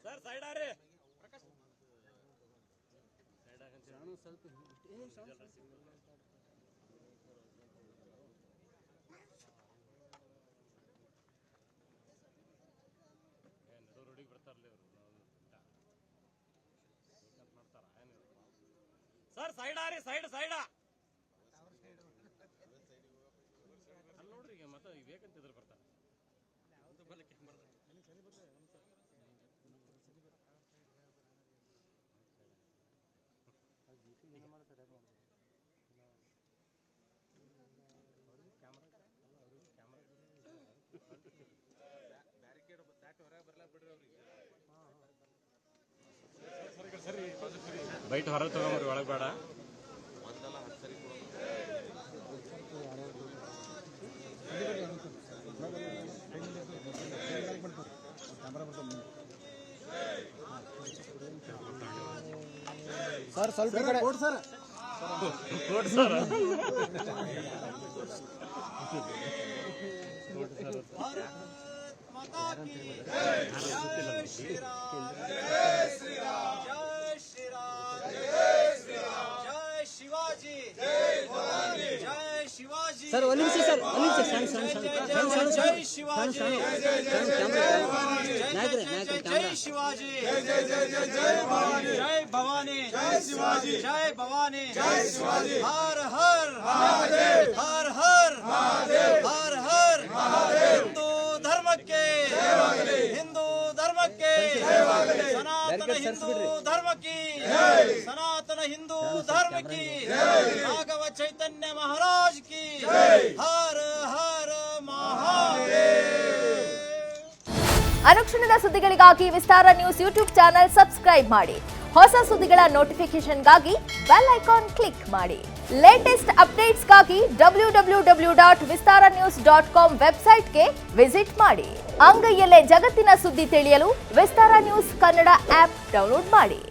Sir side ಆರಿ ರೋಡಿಗೆ ಬರ್ತಾರಲ್ಲ sir side ಆರಿ side side ಅಲ್ಲಿ ನೋಡ್ರಿ ಈಗ ಮತ್ತೆ ಬೇಕಂತಿದ್ರು ಬರ್ತಾರೆ ಬೈಟ್ ಹೊರಗೆ ತಗೊಂಡ್ರಿ ಒಳಗೆ ಬೇಡ ಸರ್ ಸ್ವಲ್ಪ ಕೊಡಿ ಸರ್ ಕೊಡಿ ಸರ್ सर ओली से सर सन जय शिवाजी जय शिवाजी जय भवानी जय शिवाजी जय भवानी जय शिवाजी हर हर महादेव हर हर महादेव हर हर महादेव हिंदू धर्म के सनातन हिंदू धर्म की सनातन हिंदू धर्म की राघव चैतन्य महाराज की हर हर महादेव। ಅನುಕ್ಷಣದ ಸುದ್ದಿಗಳಿಗಾಗಿ ವಿಸ್ತಾರ ನ್ಯೂಸ್ ಯೂಟ್ಯೂಬ್ ಚಾನೆಲ್ ಸಬ್ಸ್ಕ್ರೈಬ್ ಮಾಡಿ. ಹೊಸ ಸುದ್ದಿಗಳ ನೋಟಿಫಿಕೇಶನ್ಗಾಗಿ ಬೆಲ್ ಐಕಾನ್ ಕ್ಲಿಕ್ ಮಾಡಿ. ಲೇಟೆಸ್ಟ್ ಅಪ್ಡೇಟ್ಸ್ಗಾಗಿ www.vistaranews.com ವೆಬ್ಸೈಟ್ಗೆ ವಿಸಿಟ್ ಮಾಡಿ. ಅಂಗೈಯಲ್ಲೇ ಜಗತ್ತಿನ ಸುದ್ದಿ ತಿಳಿಯಲು ವಿಸ್ತಾರ ನ್ಯೂಸ್ ಕನ್ನಡ ಆಪ್ ಡೌನ್ಲೋಡ್ ಮಾಡಿ.